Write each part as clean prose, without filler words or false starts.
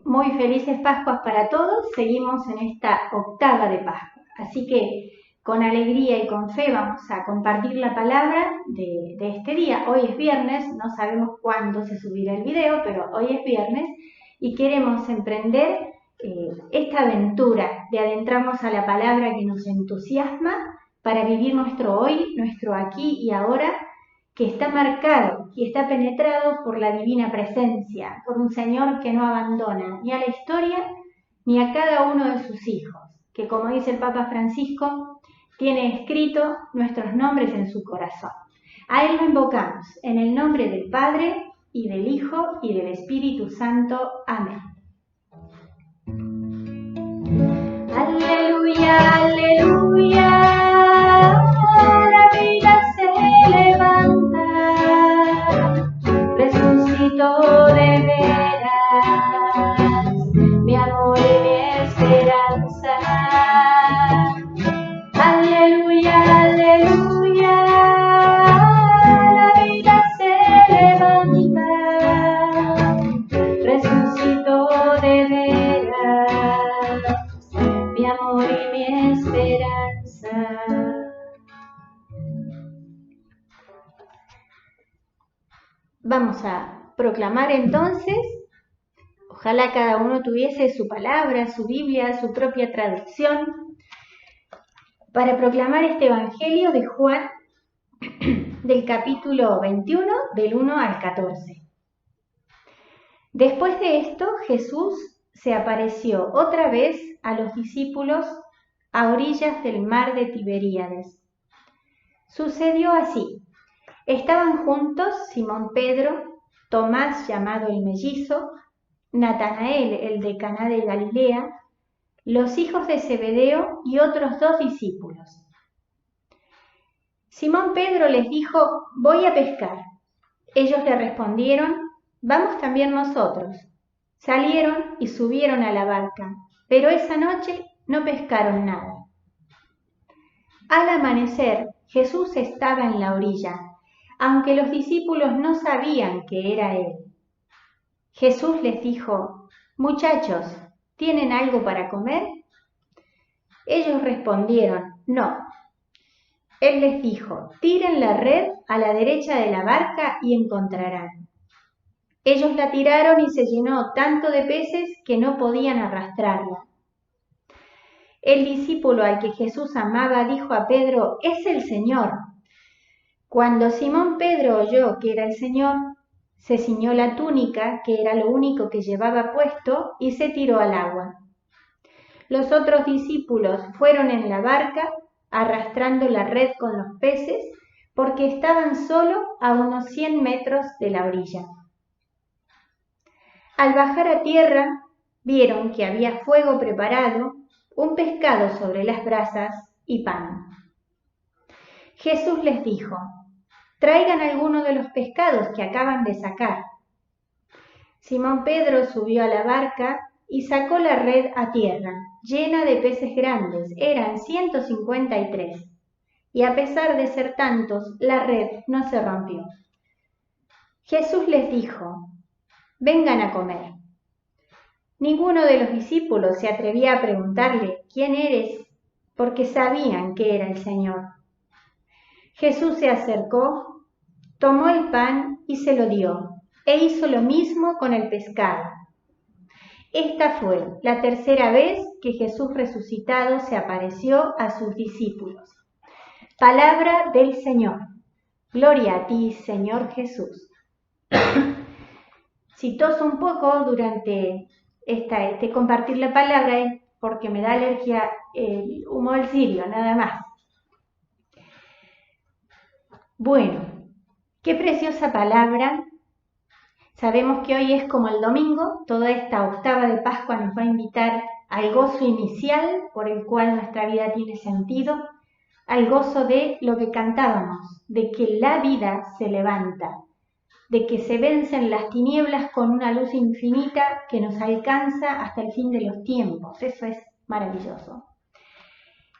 Muy felices Pascuas para todos. Seguimos en esta octava de Pascua. Así que con alegría y con fe vamos a compartir la palabra de este día. Hoy es viernes, no sabemos cuándo se subirá el video, pero hoy es viernes y queremos emprender esta aventura de adentrarnos a la palabra que nos entusiasma para vivir nuestro hoy, nuestro aquí y ahora, que está marcado y está penetrado por la divina presencia, por un Señor que no abandona ni a la historia ni a cada uno de sus hijos, que como dice el Papa Francisco, tiene escrito nuestros nombres en su corazón. A Él lo invocamos, en el nombre del Padre, y del Hijo, y del Espíritu Santo. Amén. Aleluya, aleluya, la vida se levanta, resucitó de veras, mi amor y mi esperanza. Aleluya, aleluya, la vida se levanta, resucitó de veras, mi amor y mi esperanza. Vamos a proclamar entonces, ojalá cada uno tuviese su palabra, su Biblia, su propia traducción, para proclamar este Evangelio de Juan del capítulo 21, del 1 al 14. Después de esto, Jesús se apareció otra vez a los discípulos a orillas del mar de Tiberíades. Sucedió así. Estaban juntos Simón Pedro, Tomás llamado el mellizo, Natanael el de Caná de Galilea, los hijos de Zebedeo y otros 2 discípulos. Simón Pedro les dijo: voy a pescar. Ellos le respondieron: vamos también nosotros. Salieron y subieron a la barca, pero esa noche no pescaron nada. Al amanecer, Jesús estaba en la orilla, aunque los discípulos no sabían que era Él. Jesús les dijo: muchachos, ¿tienen algo para comer? Ellos respondieron: no. Él les dijo: tiren la red a la derecha de la barca y encontrarán. Ellos la tiraron y se llenó tanto de peces que no podían arrastrarla. El discípulo al que Jesús amaba dijo a Pedro: es el Señor. Cuando Simón Pedro oyó que era el Señor, se ciñó la túnica, que era lo único que llevaba puesto, y se tiró al agua. Los otros discípulos fueron en la barca, arrastrando la red con los peces, porque estaban solo a unos 100 metros de la orilla. Al bajar a tierra, vieron que había fuego preparado, un pescado sobre las brasas y pan. Jesús les dijo: traigan alguno de los pescados que acaban de sacar. Simón Pedro subió a la barca y sacó la red a tierra, llena de peces grandes, eran 153, y a pesar de ser tantos, la red no se rompió. Jesús les dijo: vengan a comer. Ninguno de los discípulos se atrevía a preguntarle: ¿quién eres?, porque sabían que era el Señor. Jesús se acercó, tomó el pan y se lo dio, e hizo lo mismo con el pescado. Esta fue la tercera vez que Jesús resucitado se apareció a sus discípulos. Palabra del Señor. Gloria a ti, Señor Jesús. Si toso un poco durante compartir la palabra es porque me da alergia el humo del cirio, nada más. Bueno, qué preciosa palabra. Sabemos que hoy es como el domingo, toda esta octava de Pascua nos va a invitar al gozo inicial por el cual nuestra vida tiene sentido, al gozo de lo que cantábamos, de que la vida se levanta, de que se vencen las tinieblas con una luz infinita que nos alcanza hasta el fin de los tiempos. Eso es maravilloso.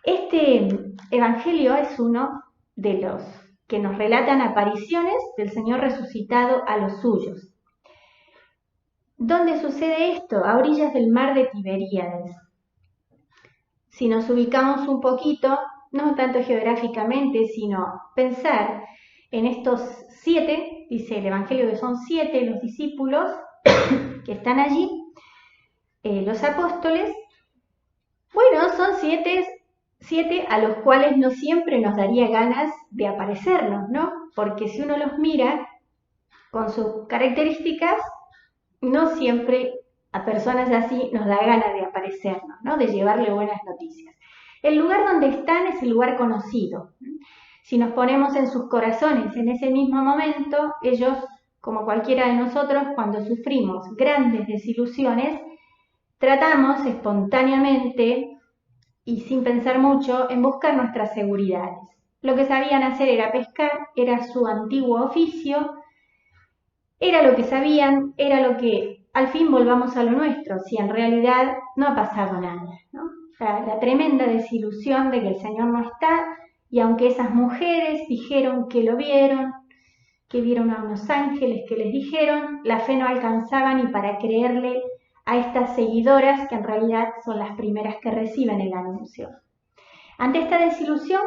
Este evangelio es uno de los que nos relatan apariciones del Señor resucitado a los suyos. ¿Dónde sucede esto? A orillas del mar de Tiberíades. Si nos ubicamos un poquito, no tanto geográficamente, sino pensar en estos 7, dice el Evangelio que son 7 los discípulos que están allí, los apóstoles. Bueno, son 7 a los cuales no siempre nos daría ganas de aparecernos, ¿no? Porque si uno los mira con sus características, no siempre a personas así nos da ganas de aparecernos, ¿no? De llevarle buenas noticias. El lugar donde están es el lugar conocido. Si nos ponemos en sus corazones en ese mismo momento, ellos, como cualquiera de nosotros, cuando sufrimos grandes desilusiones, tratamos espontáneamente y sin pensar mucho en buscar nuestras seguridades. Lo que sabían hacer era pescar, era su antiguo oficio, era lo que sabían, era lo que al fin volvamos a lo nuestro, si en realidad no ha pasado nada, ¿no? La tremenda desilusión de que el Señor no está, y aunque esas mujeres dijeron que lo vieron, que vieron a unos ángeles que les dijeron, la fe no alcanzaba ni para creerle a estas seguidoras que en realidad son las primeras que reciben el anuncio. Ante esta desilusión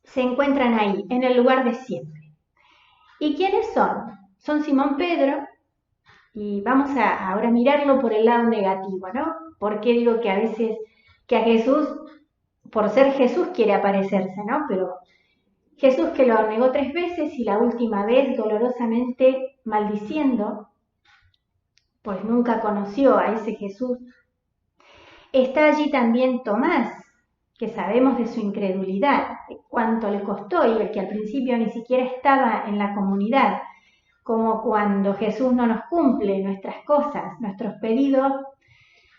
se encuentran ahí, en el lugar de siempre. ¿Y quiénes son? Son Simón Pedro, y vamos a ahora mirarlo por el lado negativo, ¿no? ¿Por qué digo que a veces que a Jesús, por ser Jesús, quiere aparecerse, ¿no? Pero Jesús que lo negó 3 veces y la última vez dolorosamente maldiciendo, pues nunca conoció a ese Jesús. Está allí también Tomás, que sabemos de su incredulidad, de cuánto le costó y el que al principio ni siquiera estaba en la comunidad, como cuando Jesús no nos cumple nuestras cosas, nuestros pedidos,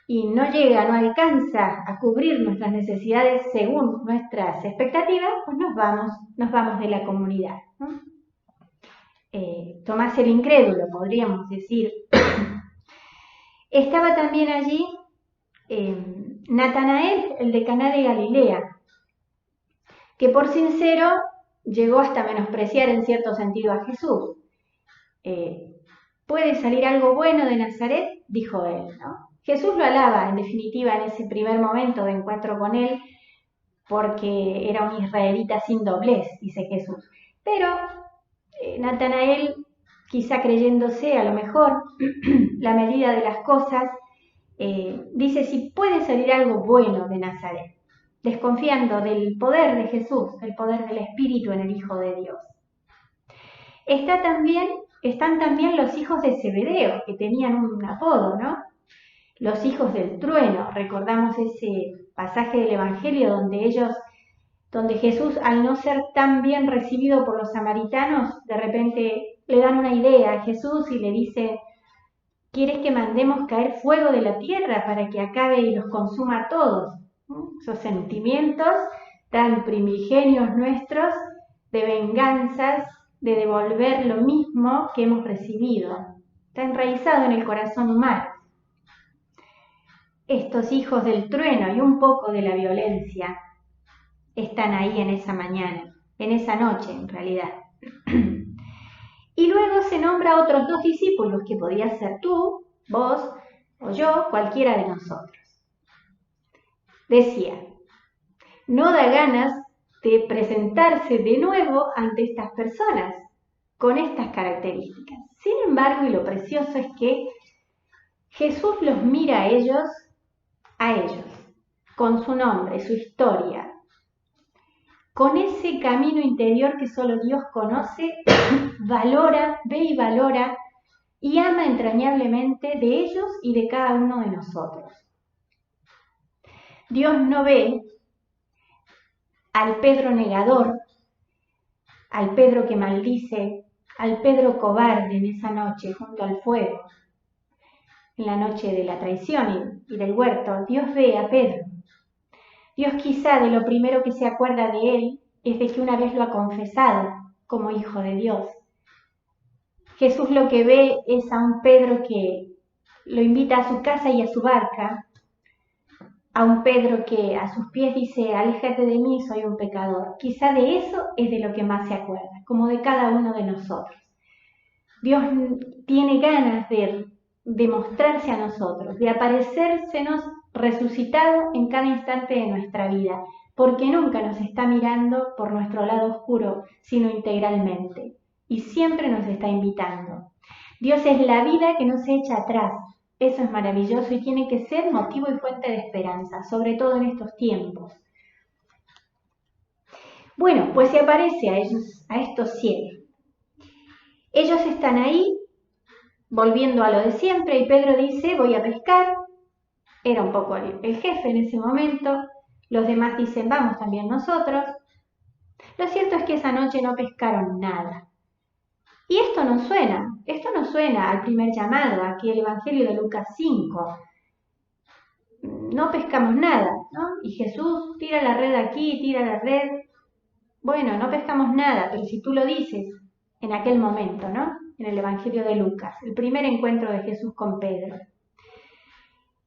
y no llega, no alcanza a cubrir nuestras necesidades según nuestras expectativas, pues nos vamos de la comunidad, ¿no? Tomás el incrédulo, podríamos decir. Estaba también allí Natanael, el de Caná de Galilea, que por sincero llegó hasta menospreciar en cierto sentido a Jesús. ¿Puede salir algo bueno de Nazaret?, dijo él, ¿no? Jesús lo alaba, en definitiva, en ese primer momento de encuentro con él, porque era un israelita sin doblez, dice Jesús. Pero Natanael, quizá creyéndose a lo mejor la medida de las cosas, dice si puede salir algo bueno de Nazaret, desconfiando del poder de Jesús, el poder del Espíritu en el Hijo de Dios. Están también los hijos de Zebedeo, que tenían un apodo, ¿no? Los hijos del trueno. Recordamos ese pasaje del Evangelio donde Jesús, al no ser tan bien recibido por los samaritanos, de repente le dan una idea a Jesús y le dice: ¿quieres que mandemos caer fuego de la tierra para que acabe y los consuma a todos? Esos sentimientos tan primigenios nuestros de venganzas, de devolver lo mismo que hemos recibido. Está enraizado en el corazón humano. Estos hijos del trueno y un poco de la violencia están ahí en esa mañana, en esa noche en realidad. Y luego se nombra a otros 2 discípulos, que podía ser tú, vos o yo, cualquiera de nosotros. Decía, no da ganas de presentarse de nuevo ante estas personas con estas características. Sin embargo, y lo precioso es que Jesús los mira a ellos, con su nombre, su historia, con ese camino interior que solo Dios conoce, ve y valora y ama entrañablemente de ellos y de cada uno de nosotros. Dios no ve al Pedro negador, al Pedro que maldice, al Pedro cobarde en esa noche junto al fuego, en la noche de la traición y del huerto. Dios ve a Pedro. Dios quizá de lo primero que se acuerda de él es de que una vez lo ha confesado como hijo de Dios. Jesús lo que ve es a un Pedro que lo invita a su casa y a su barca, a un Pedro que a sus pies dice: aléjate de mí, soy un pecador. Quizá de eso es de lo que más se acuerda, como de cada uno de nosotros. Dios tiene ganas de de mostrarse a nosotros, de aparecérsenos resucitado en cada instante de nuestra vida, porque nunca nos está mirando por nuestro lado oscuro, sino integralmente, y siempre nos está invitando. Dios es la vida que no se echa atrás. Eso es maravilloso y tiene que ser motivo y fuente de esperanza, sobre todo en estos tiempos. Bueno, pues se aparece a ellos, a estos 7. Ellos están ahí, volviendo a lo de siempre, y Pedro dice, voy a pescar. Era un poco el jefe en ese momento. Los demás dicen, vamos también nosotros. Lo cierto es que esa noche no pescaron nada. Y esto no suena al primer llamado, aquí el Evangelio de Lucas 5. No pescamos nada, ¿no? Y Jesús tira la red aquí, tira la red. Bueno, no pescamos nada, pero si tú lo dices en aquel momento, ¿no? En el Evangelio de Lucas, el primer encuentro de Jesús con Pedro.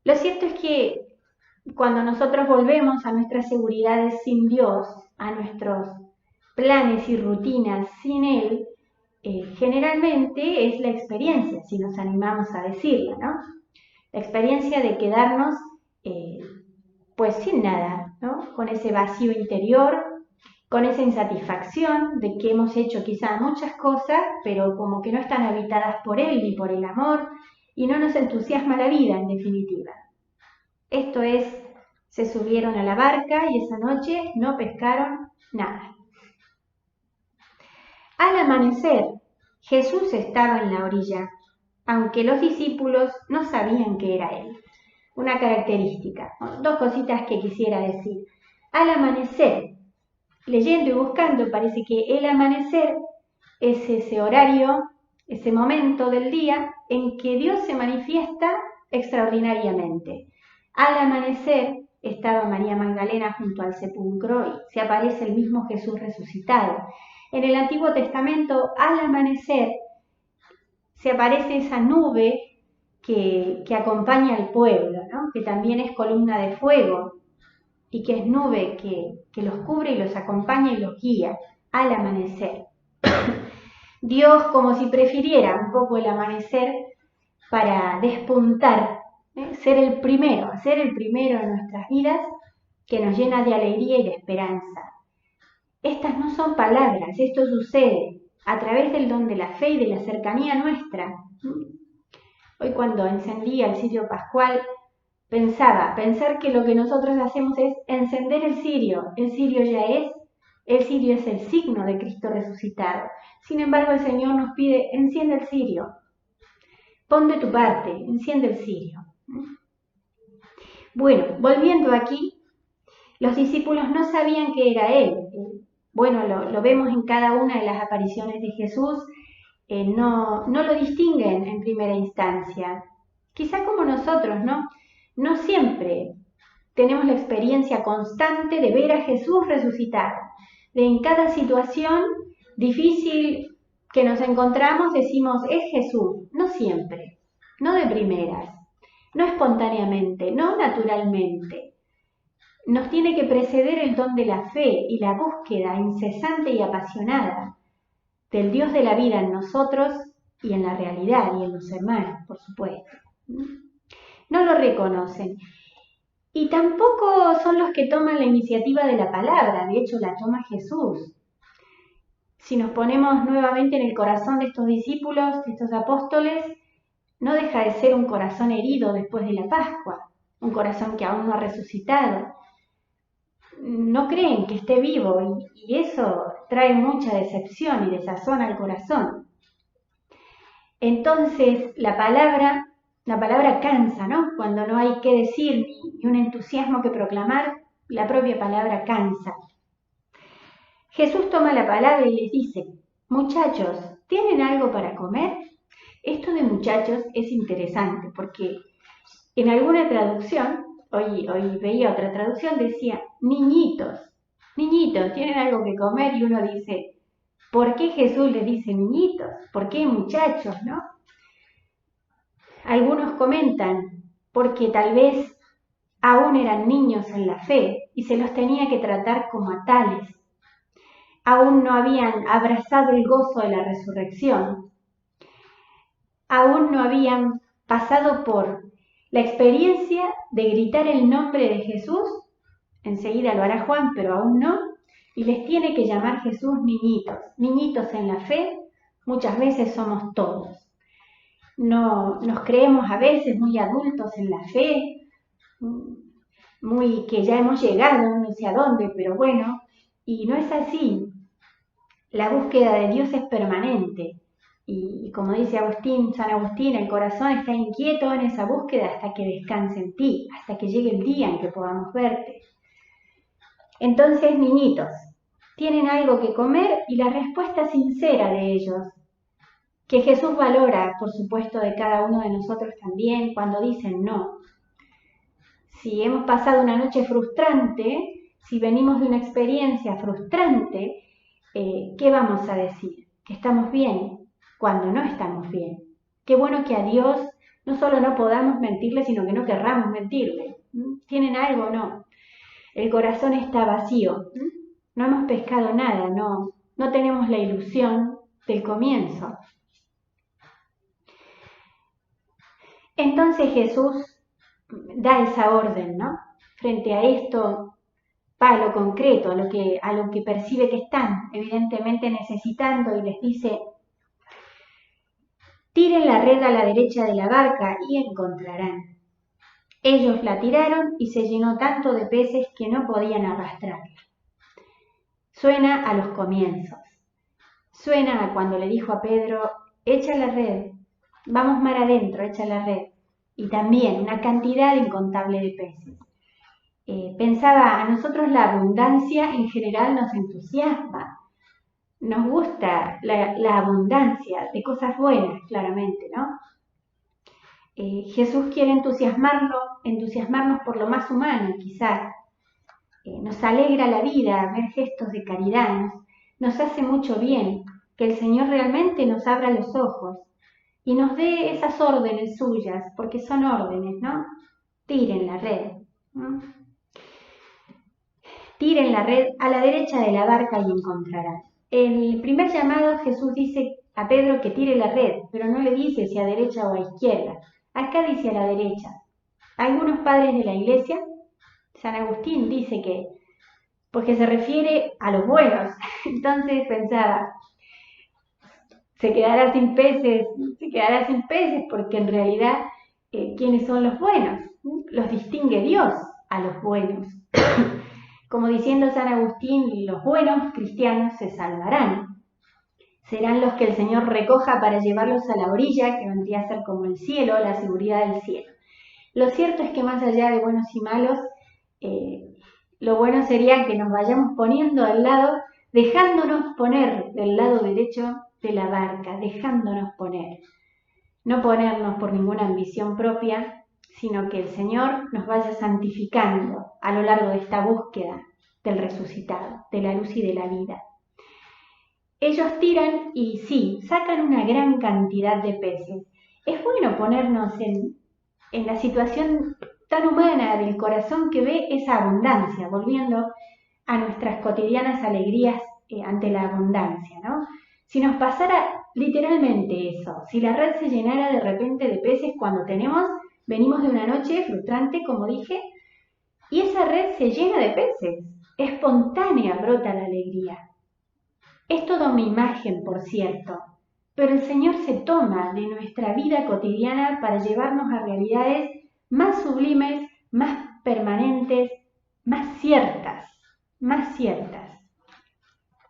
Lo cierto es que cuando nosotros volvemos a nuestras seguridades sin Dios, a nuestros planes y rutinas sin Él, generalmente es la experiencia, si nos animamos a decirla, ¿no? La experiencia de quedarnos pues sin nada, ¿no? Con ese vacío interior, con esa insatisfacción de que hemos hecho quizá muchas cosas, pero como que no están habitadas por Él ni por el amor, y no nos entusiasma la vida, en definitiva. Esto es, se subieron a la barca y esa noche no pescaron nada. Al amanecer, Jesús estaba en la orilla, aunque los discípulos no sabían que era Él. Una característica, dos cositas que quisiera decir. Al amanecer, leyendo y buscando, parece que el amanecer es ese horario, ese momento del día en que Dios se manifiesta extraordinariamente. Al amanecer estaba María Magdalena junto al sepulcro y se aparece el mismo Jesús resucitado. En el Antiguo Testamento, al amanecer, se aparece esa nube que acompaña al pueblo, ¿no? Que también es columna de fuego y que es nube que los cubre y los acompaña y los guía al amanecer. Dios como si prefiriera un poco el amanecer para despuntar, ser el primero en nuestras vidas que nos llena de alegría y de esperanza. Estas no son palabras, esto sucede a través del don de la fe y de la cercanía nuestra. Hoy cuando encendía el cirio pascual, pensar que lo que nosotros hacemos es encender el cirio el cirio es el signo de Cristo resucitado. Sin embargo, el Señor nos pide, enciende el cirio, pon de tu parte, enciende el cirio. Bueno, volviendo aquí, los discípulos no sabían que era Él. Bueno, lo vemos en cada una de las apariciones de Jesús, no lo distinguen en primera instancia. Quizá como nosotros, ¿no? No siempre tenemos la experiencia constante de ver a Jesús resucitado. De en cada situación difícil que nos encontramos decimos, es Jesús. No siempre, no de primeras, no espontáneamente, no naturalmente. Nos tiene que preceder el don de la fe y la búsqueda incesante y apasionada del Dios de la vida en nosotros y en la realidad y en los hermanos, por supuesto. No lo reconocen. Y tampoco son los que toman la iniciativa de la palabra, de hecho la toma Jesús. Si nos ponemos nuevamente en el corazón de estos discípulos, de estos apóstoles, no deja de ser un corazón herido después de la Pascua, un corazón que aún no ha resucitado. No creen que esté vivo y eso trae mucha decepción y desazón al corazón. Entonces la palabra cansa, ¿no? Cuando no hay que decir ni un entusiasmo que proclamar, la propia palabra cansa. Jesús toma la palabra y les dice, muchachos, ¿tienen algo para comer? Esto de muchachos es interesante porque en alguna traducción, hoy veía otra traducción, decía, niñitos, ¿tienen algo que comer? Y uno dice, ¿por qué Jesús les dice niñitos? ¿Por qué muchachos, no? Algunos comentan, porque tal vez aún eran niños en la fe y se los tenía que tratar como a tales. Aún no habían abrazado el gozo de la resurrección. Aún no habían pasado por la experiencia de gritar el nombre de Jesús, enseguida lo hará Juan, pero aún no, y les tiene que llamar Jesús niñitos. Niñitos en la fe, muchas veces somos todos. No, nos creemos a veces muy adultos en la fe, muy que ya hemos llegado no sé a dónde, pero bueno, y no es así. La búsqueda de Dios es permanente. Y como dice San Agustín, el corazón está inquieto en esa búsqueda hasta que descanse en ti, hasta que llegue el día en que podamos verte. Entonces, niñitos, tienen algo que comer y la respuesta sincera de ellos, que Jesús valora, por supuesto, de cada uno de nosotros también, cuando dicen no. Si hemos pasado una noche frustrante, si venimos de una experiencia frustrante, ¿qué vamos a decir? Que estamos bien cuando no estamos bien. Qué bueno que a Dios no solo no podamos mentirle, sino que no querramos mentirle. ¿Tienen algo o no? El corazón está vacío. No hemos pescado nada, no tenemos la ilusión del comienzo. Entonces Jesús da esa orden, ¿no? Frente a esto, a lo concreto, a lo que percibe que están evidentemente necesitando, y les dice: tiren la red a la derecha de la barca y encontrarán. Ellos la tiraron y se llenó tanto de peces que no podían arrastrarla. Suena a los comienzos. Suena a cuando le dijo a Pedro: echa la red, vamos mar adentro, echa la red. Y también una cantidad incontable de peces. Pensaba, a nosotros la abundancia en general nos entusiasma. Nos gusta la abundancia de cosas buenas, claramente, ¿no? Jesús quiere entusiasmarnos por lo más humano, quizás. Nos alegra la vida ver gestos de caridad, nos hace mucho bien que el Señor realmente nos abra los ojos y nos dé esas órdenes suyas, porque son órdenes, ¿no? Tiren la red, ¿no? Tiren la red a la derecha de la barca y encontrarán. En el primer llamado Jesús dice a Pedro que tire la red, pero no le dice si a derecha o a izquierda. Acá dice a la derecha. Algunos padres de la iglesia, San Agustín dice que, porque se refiere a los buenos. Entonces pensaba, se quedará sin peces porque en realidad, ¿quiénes son los buenos? Los distingue Dios a los buenos. Como diciendo San Agustín, los buenos cristianos se salvarán. Serán los que el Señor recoja para llevarlos a la orilla, que vendría a ser como el cielo, la seguridad del cielo. Lo cierto es que más allá de buenos y malos, lo bueno sería que nos vayamos poniendo al lado, dejándonos poner del lado derecho de la barca, dejándonos poner. No ponernos por ninguna ambición propia, sino que el Señor nos vaya santificando a lo largo de esta búsqueda del resucitado, de la luz y de la vida. Ellos tiran y sí, sacan una gran cantidad de peces. Es bueno ponernos en la situación tan humana del corazón que ve esa abundancia, volviendo a nuestras cotidianas alegrías ante la abundancia, ¿no? Si nos pasara literalmente eso, si la red se llenara de repente de peces cuando venimos de una noche frustrante, como dije, y esa red se llena de peces, espontánea brota la alegría. Es toda una imagen, por cierto, pero el Señor se toma de nuestra vida cotidiana para llevarnos a realidades más sublimes, más permanentes, más ciertas,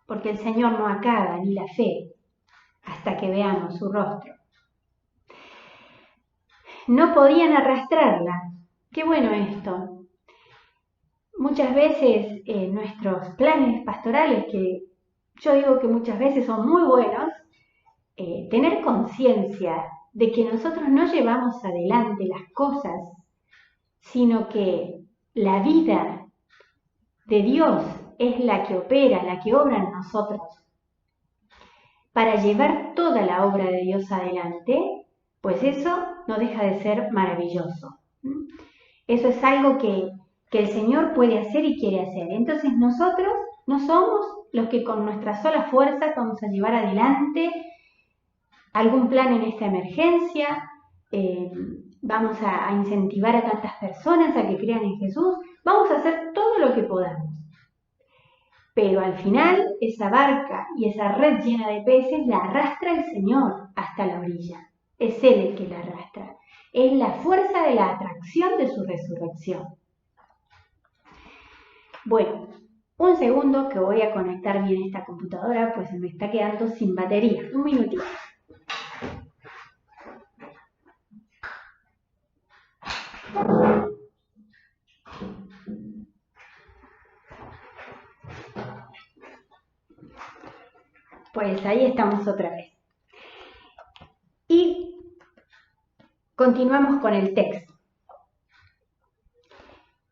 porque el Señor no acaba ni la fe hasta que veamos su rostro. No podían arrastrarla. Qué bueno esto. Muchas veces nuestros planes pastorales, que yo digo que muchas veces son muy buenos, tener conciencia de que nosotros no llevamos adelante las cosas, sino que la vida de Dios es la que opera, la que obra en nosotros. Para llevar toda la obra de Dios adelante, pues eso no deja de ser maravilloso. Eso es algo que el Señor puede hacer y quiere hacer. Entonces nosotros no somos los que con nuestra sola fuerza vamos a llevar adelante algún plan en esta emergencia, vamos a incentivar a tantas personas a que crean en Jesús, vamos a hacer todo lo que podamos. Pero al final, esa barca y esa red llena de peces la arrastra el Señor hasta la orilla. Es Él el que la arrastra. Es la fuerza de la atracción de su resurrección. Bueno, un segundo que voy a conectar bien esta computadora, pues se me está quedando sin batería. Un minutito. Pues ahí estamos otra vez. Y continuamos con el texto.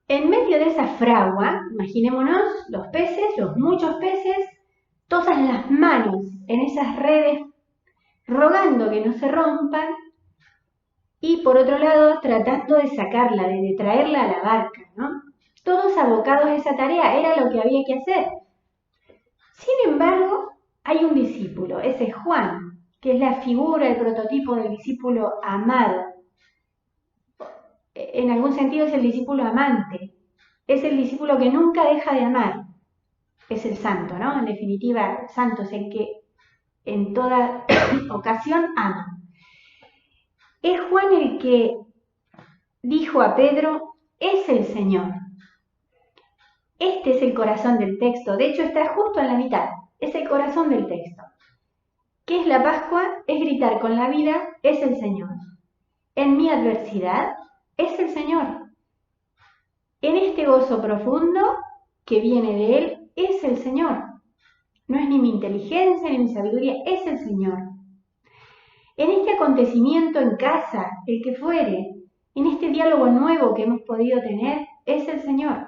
En medio de esa fragua, imaginémonos los peces, los muchos peces, todas las manos en esas redes, rogando que no se rompan, y por otro lado tratando de sacarla, de traerla a la barca, ¿no? Todos abocados a esa tarea, era lo que había que hacer. Sin embargo, hay un discípulo, ese es Juan, que es la figura, el prototipo del discípulo amado. En algún sentido es el discípulo amante, es el discípulo que nunca deja de amar, es el santo, ¿no? En definitiva, el santo es el que en toda ocasión ama. Es Juan el que dijo a Pedro, es el Señor. Este es el corazón del texto, de hecho está justo en la mitad, es el corazón del texto. ¿Qué es la Pascua? Es gritar con la vida, es el Señor. En mi adversidad, es el Señor. En este gozo profundo que viene de Él, es el Señor. No es ni mi inteligencia ni mi sabiduría, es el Señor. En este acontecimiento en casa, el que fuere, en este diálogo nuevo que hemos podido tener, es el Señor.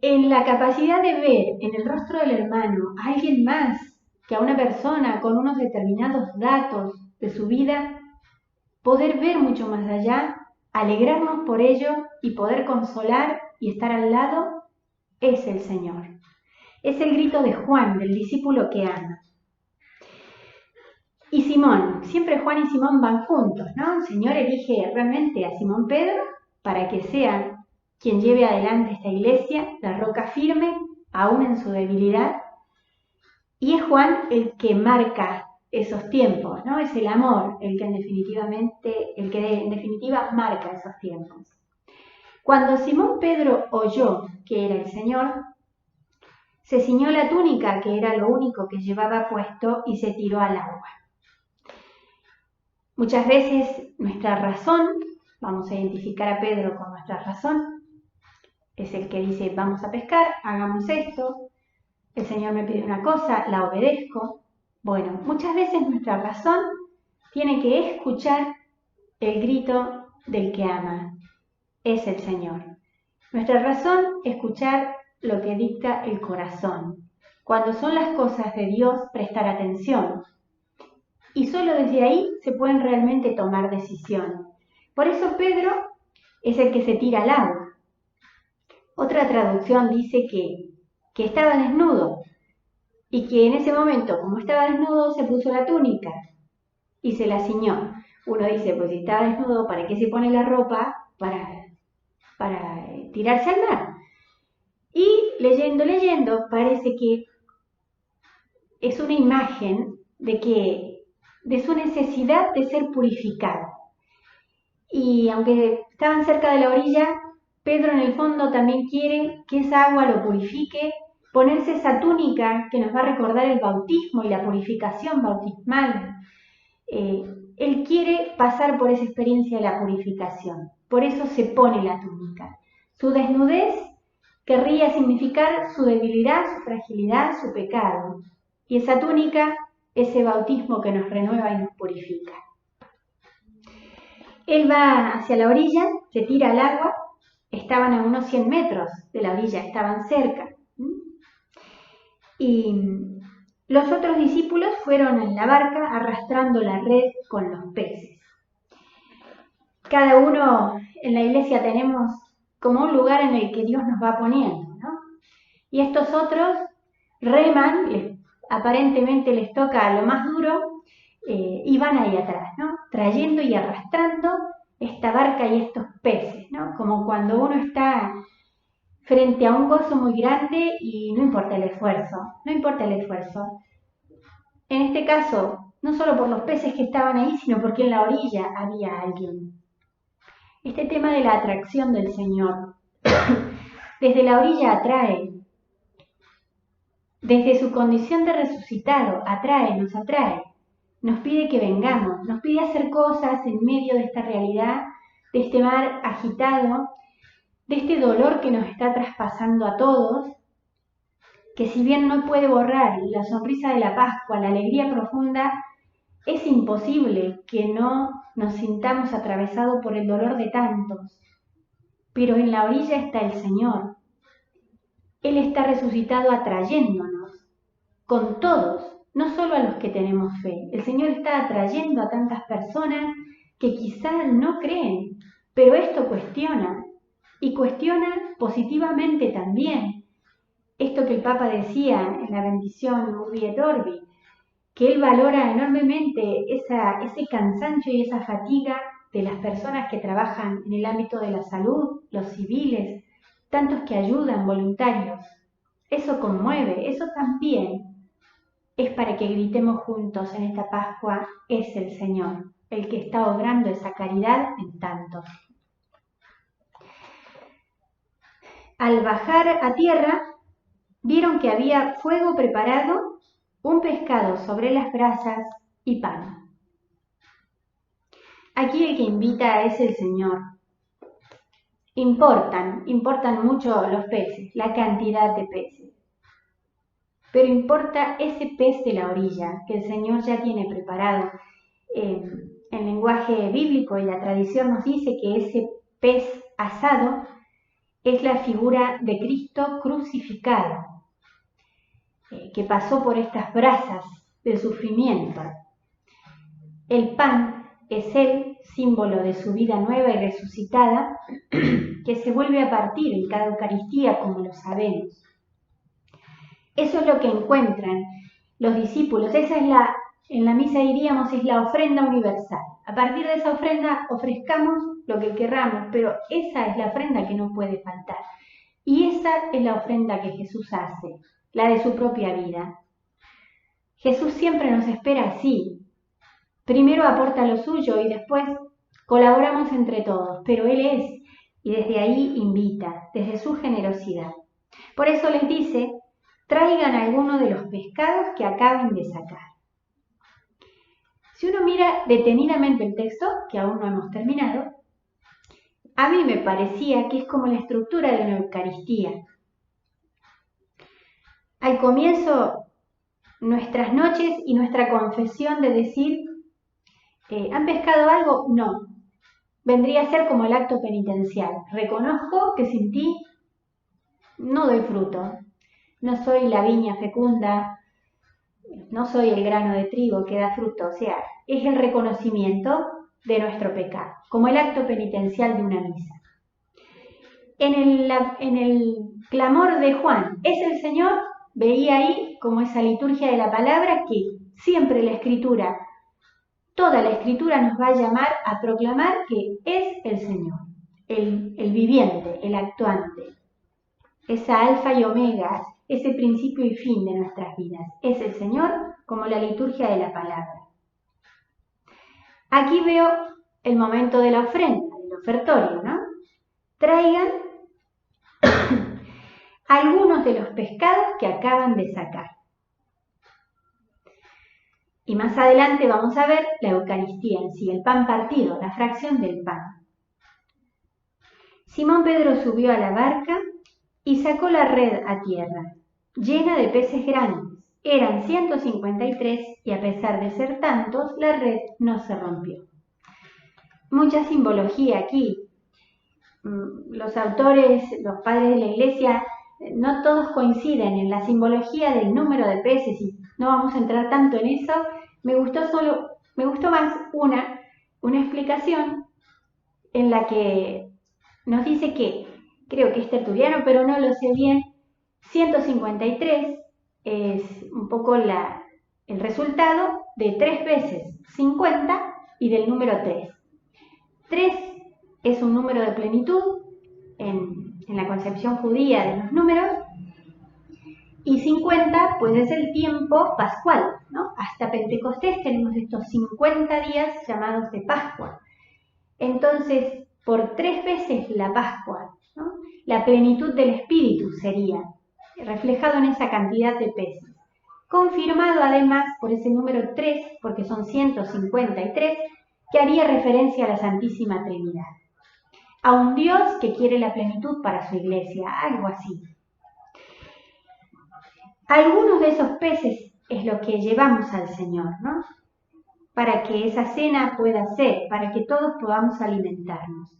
En la capacidad de ver en el rostro del hermano a alguien más que a una persona con unos determinados datos de su vida, poder ver mucho más allá, alegrarnos por ello y poder consolar y estar al lado, es el Señor. Es el grito de Juan, del discípulo que ama. Y Simón, siempre Juan y Simón van juntos, ¿no? El Señor elige realmente a Simón Pedro para que sea quien lleve adelante esta iglesia, la roca firme, aún en su debilidad. Y es Juan el que marca esos tiempos, ¿no? Es el amor el que en definitiva marca esos tiempos. Cuando Simón Pedro oyó que era el Señor, se ciñó la túnica, que era lo único que llevaba puesto, y se tiró al agua. Muchas veces nuestra razón, vamos a identificar a Pedro con nuestra razón, es el que dice, vamos a pescar, hagamos esto, el Señor me pide una cosa, la obedezco. Bueno, muchas veces nuestra razón tiene que escuchar el grito del que ama, es el Señor. Nuestra razón, escuchar lo que dicta el corazón. Cuando son las cosas de Dios, prestar atención. Y solo desde ahí se pueden realmente tomar decisiones. Por eso Pedro es el que se tira al agua. Otra traducción dice que estaba desnudo y que en ese momento, como estaba desnudo, se puso la túnica y se la ciñó. Uno dice, pues si estaba desnudo, ¿para qué se pone la ropa? Para tirarse al mar. Y leyendo, parece que es una imagen de su necesidad de ser purificado. Y aunque estaban cerca de la orilla, Pedro en el fondo también quiere que esa agua lo purifique, ponerse esa túnica que nos va a recordar el bautismo y la purificación bautismal. Él quiere pasar por esa experiencia de la purificación, por eso se pone la túnica. Su desnudez querría significar su debilidad, su fragilidad, su pecado. Y esa túnica, ese bautismo que nos renueva y nos purifica. Él va hacia la orilla, se tira al agua, estaban a unos 100 metros de la orilla, estaban cerca. Y los otros discípulos fueron en la barca arrastrando la red con los peces. Cada uno en la iglesia tenemos como un lugar en el que Dios nos va poniendo, ¿no? Y estos otros reman, aparentemente les toca lo más duro, iban ahí atrás, ¿no? Trayendo y arrastrando esta barca y estos peces, ¿no? Como cuando uno está frente a un gozo muy grande y no importa el esfuerzo, no importa el esfuerzo. En este caso, no solo por los peces que estaban ahí, sino porque en la orilla había alguien. Este tema de la atracción del Señor, desde la orilla atrae, desde su condición de resucitado, atrae, nos pide que vengamos, nos pide hacer cosas en medio de esta realidad, de este mar agitado, de este dolor que nos está traspasando a todos, que si bien no puede borrar la sonrisa de la Pascua, la alegría profunda, es imposible que no nos sintamos atravesados por el dolor de tantos. Pero en la orilla está el Señor. Él está resucitado atrayéndonos, con todos, no solo a los que tenemos fe. El Señor está atrayendo a tantas personas que quizás no creen, pero esto cuestiona, y cuestiona positivamente también. Esto que el Papa decía en la bendición Urbi et Orbi, que él valora enormemente ese cansancio y esa fatiga de las personas que trabajan en el ámbito de la salud, los civiles, tantos que ayudan, voluntarios. Eso conmueve, eso también es para que gritemos juntos en esta Pascua, es el Señor, el que está obrando esa caridad en tantos. Al bajar a tierra, vieron que había fuego preparado, un pescado sobre las brasas y pan. Aquí el que invita es el Señor. Importan mucho los peces, la cantidad de peces. Pero importa ese pez de la orilla que el Señor ya tiene preparado. El lenguaje bíblico y la tradición nos dice que ese pez asado es la figura de Cristo crucificado, que pasó por estas brasas del sufrimiento. El pan es el símbolo de su vida nueva y resucitada, que se vuelve a partir en cada Eucaristía, como lo sabemos. Eso es lo que encuentran los discípulos. Esa es en la misa diríamos, es la ofrenda universal. A partir de esa ofrenda ofrezcamos lo que querramos, pero esa es la ofrenda que no puede faltar. Y esa es la ofrenda que Jesús hace, la de su propia vida. Jesús siempre nos espera así. Primero aporta lo suyo y después colaboramos entre todos, pero Él es, y desde ahí invita, desde su generosidad. Por eso les dice, traigan alguno de los pescados que acaben de sacar. Si uno mira detenidamente el texto, que aún no hemos terminado, a mí me parecía que es como la estructura de una Eucaristía. Al comienzo, nuestras noches y nuestra confesión de decir, ¿han pescado algo? No. Vendría a ser como el acto penitencial. Reconozco que sin ti no doy fruto. No soy la viña fecunda, no soy el grano de trigo que da fruto. O sea, es el reconocimiento de nuestro pecado, como el acto penitencial de una misa. En el clamor de Juan, ¿es el Señor? Veía ahí como esa liturgia de la palabra que siempre la Escritura, toda la Escritura nos va a llamar a proclamar que es el Señor, el viviente, el actuante, esa alfa y omega, ese principio y fin de nuestras vidas. Es el Señor como la liturgia de la palabra. Aquí veo el momento de la ofrenda, del ofertorio, ¿no? Traigan algunos de los pescados que acaban de sacar. Y más adelante vamos a ver la Eucaristía en sí, el pan partido, la fracción del pan. Simón Pedro subió a la barca y sacó la red a tierra, llena de peces grandes. Eran 153 y a pesar de ser tantos, la red no se rompió. Mucha simbología aquí. Los autores, los padres de la Iglesia, no todos coinciden en la simbología del número de peces y no vamos a entrar tanto en eso. Me gustó más una explicación en la que nos dice que, creo que es tertuliano, pero no lo sé bien, 153 es un poco el resultado de 3 veces 50 y del número 3. 3 es un número de plenitud en la concepción judía de los números, y 50 pues es el tiempo pascual, ¿no? Hasta Pentecostés tenemos estos 50 días llamados de Pascua. Entonces, por 3 veces la Pascua, ¿no? La plenitud del Espíritu sería reflejado en esa cantidad de peces. Confirmado además por ese número 3, porque son 153, que haría referencia a la Santísima Trinidad. A un Dios que quiere la plenitud para su iglesia, algo así. Algunos de esos peces es lo que llevamos al Señor, ¿no? Para que esa cena pueda ser, para que todos podamos alimentarnos.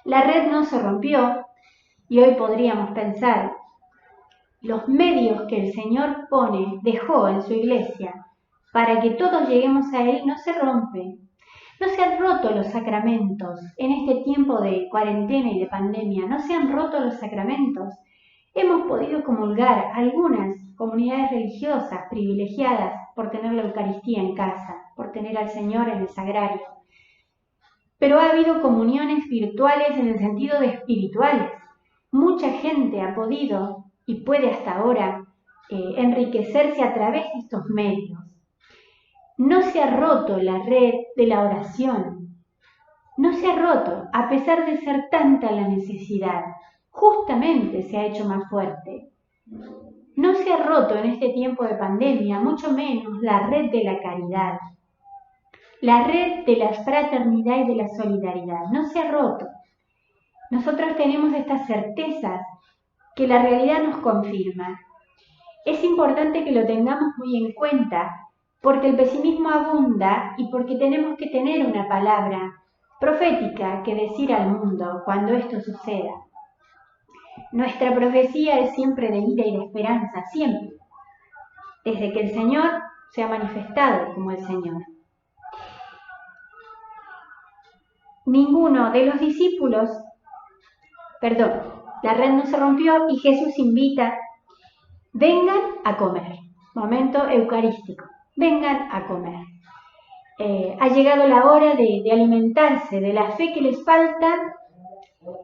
La red no se rompió y hoy podríamos pensar, los medios que el Señor dejó en su iglesia para que todos lleguemos a Él no se rompen. No se han roto los sacramentos en este tiempo de cuarentena y de pandemia, no se han roto los sacramentos. Hemos podido comulgar algunas comunidades religiosas privilegiadas por tener la Eucaristía en casa, por tener al Señor en el sagrario. Pero ha habido comuniones virtuales en el sentido de espirituales. Mucha gente ha podido y puede hasta ahora enriquecerse a través de estos medios. No se ha roto la red de la oración. No se ha roto, a pesar de ser tanta la necesidad. Justamente se ha hecho más fuerte. No se ha roto en este tiempo de pandemia, mucho menos la red de la caridad, la red de la fraternidad y de la solidaridad. No se ha roto. Nosotros tenemos estas certezas que la realidad nos confirma. Es importante que lo tengamos muy en cuenta, porque el pesimismo abunda y porque tenemos que tener una palabra profética que decir al mundo cuando esto suceda. Nuestra profecía es siempre de vida y de esperanza, siempre, desde que el Señor se ha manifestado como el Señor. Ninguno de los discípulos, la red no se rompió y Jesús invita, vengan a comer, momento eucarístico, vengan a comer. Ha llegado la hora de alimentarse de la fe que les falta,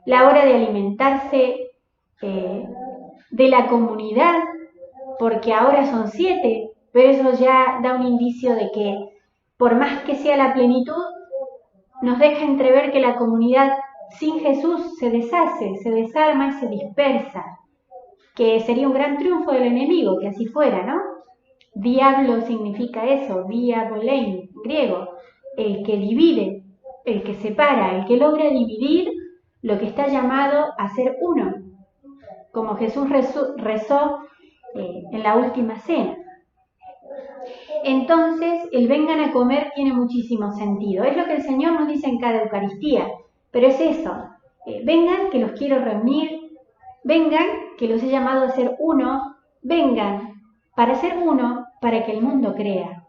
la hora de alimentarse de la comunidad, porque ahora son 7, pero eso ya da un indicio de que por más que sea la plenitud, nos deja entrever que la comunidad sin Jesús se deshace, se desarma y se dispersa, que sería un gran triunfo del enemigo, que así fuera, ¿no? Diablo significa eso, diabolein, griego, el que divide, el que separa, el que logra dividir lo que está llamado a ser uno, como Jesús rezó en la última cena. Entonces, el vengan a comer tiene muchísimo sentido. Es lo que el Señor nos dice en cada Eucaristía, pero es eso. Vengan, que los quiero reunir. Vengan, que los he llamado a ser uno. Vengan, para ser uno, para que el mundo crea.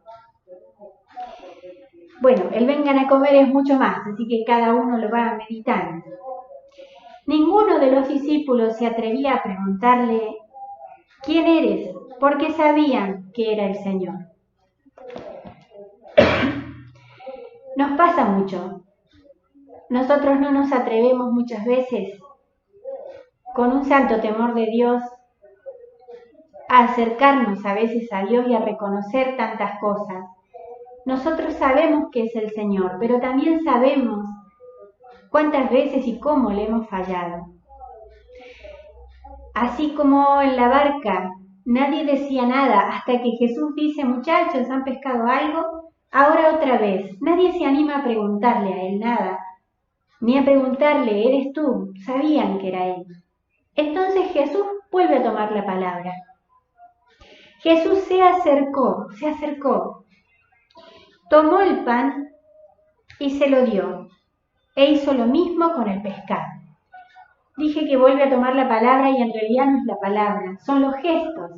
Bueno, el vengan a comer es mucho más, así que cada uno lo va meditando. Ninguno de los discípulos se atrevía a preguntarle, ¿quién eres? Porque sabían que era el Señor. Nos pasa mucho. Nosotros no nos atrevemos muchas veces, con un santo temor de Dios, a acercarnos a veces a Dios y a reconocer tantas cosas. Nosotros sabemos que es el Señor, pero también sabemos cuántas veces y cómo le hemos fallado. Así como en la barca nadie decía nada hasta que Jesús dice, muchachos, ¿han pescado algo? Ahora otra vez, nadie se anima a preguntarle a él nada, ni a preguntarle, ¿eres tú? Sabían que era él. Entonces Jesús vuelve a tomar la palabra. Jesús se acercó, tomó el pan y se lo dio, e hizo lo mismo con el pescado. Dije que vuelve a tomar la palabra y en realidad no es la palabra, son los gestos.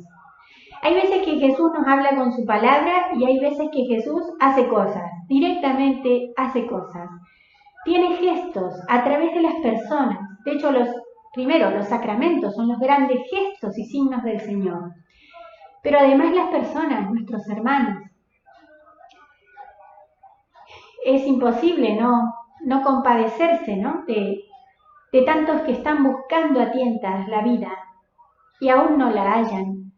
Hay veces que Jesús nos habla con su palabra y hay veces que Jesús hace cosas, directamente hace cosas. Tiene gestos a través de las personas. De hecho, los sacramentos son los grandes gestos y signos del Señor. Pero además las personas, nuestros hermanos. es imposible no compadecerse, ¿no? De tantos que están buscando a tientas la vida y aún no la hallan,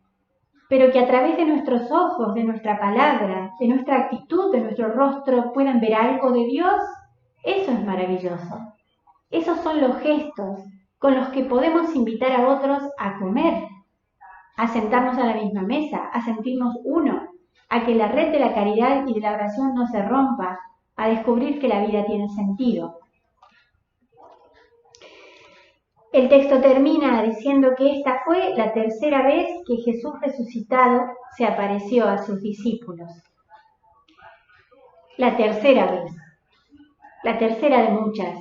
pero que a través de nuestros ojos, de nuestra palabra, de nuestra actitud, de nuestro rostro, puedan ver algo de Dios. Eso es maravilloso. Esos son los gestos con los que podemos invitar a otros a comer, a sentarnos a la misma mesa, a sentirnos uno, a que la red de la caridad y de la oración no se rompa, a descubrir que la vida tiene sentido. El texto termina diciendo que esta fue la tercera vez que Jesús resucitado se apareció a sus discípulos. La tercera vez, la tercera de muchas.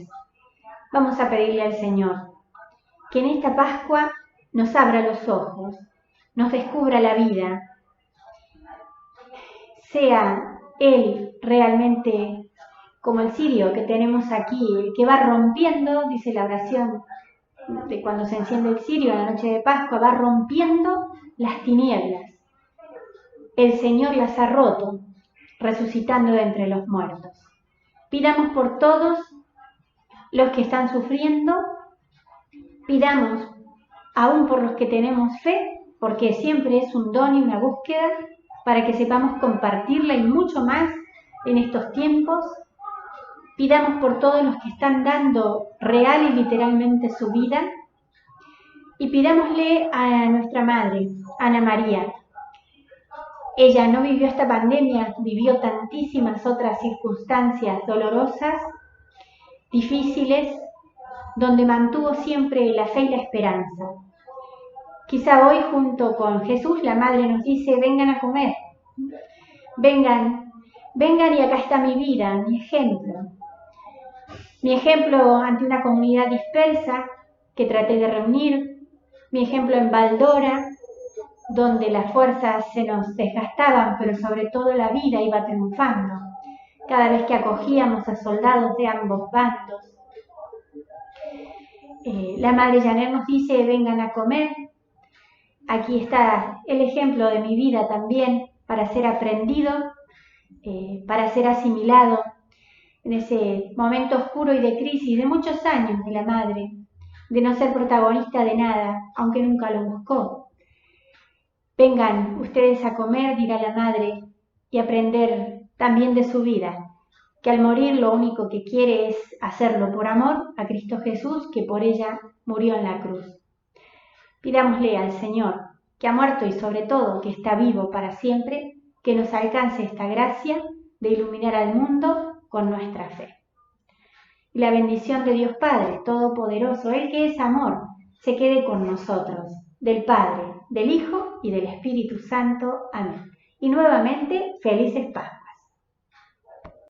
Vamos a pedirle al Señor que en esta Pascua nos abra los ojos, nos descubra la vida, sea Él realmente como el cirio que tenemos aquí, el que va rompiendo, dice la oración de cuando se enciende el cirio en la noche de Pascua, va rompiendo las tinieblas. El Señor las ha roto, resucitando de entre los muertos. Pidamos por todos los que están sufriendo, pidamos aún por los que tenemos fe, porque siempre es un don y una búsqueda para que sepamos compartirla y mucho más en estos tiempos. Pidamos por todos los que están dando real y literalmente su vida y pidámosle a nuestra Madre, Ana María. Ella no vivió esta pandemia, vivió tantísimas otras circunstancias dolorosas, difíciles, donde mantuvo siempre la fe y la esperanza. Quizá hoy junto con Jesús la Madre nos dice, vengan a comer, vengan y acá está mi vida, mi ejemplo. Mi ejemplo ante una comunidad dispersa que traté de reunir, mi ejemplo en Baldora, donde las fuerzas se nos desgastaban, pero sobre todo la vida iba triunfando, cada vez que acogíamos a soldados de ambos bandos. La Madre Janet nos dice, vengan a comer. Aquí está el ejemplo de mi vida también, para ser aprendido, para ser asimilado en ese momento oscuro y de crisis de muchos años de la Madre, de no ser protagonista de nada, aunque nunca lo buscó. Vengan ustedes a comer, dirá la Madre, y aprender también de su vida, que al morir lo único que quiere es hacerlo por amor a Cristo Jesús, que por ella murió en la cruz. Pidámosle al Señor, que ha muerto y sobre todo que está vivo para siempre, que nos alcance esta gracia de iluminar al mundo con nuestra fe. Y la bendición de Dios Padre Todopoderoso, Él que es amor, se quede con nosotros, del Padre, del Hijo y del Espíritu Santo. Amén. Y nuevamente, felices Pascuas.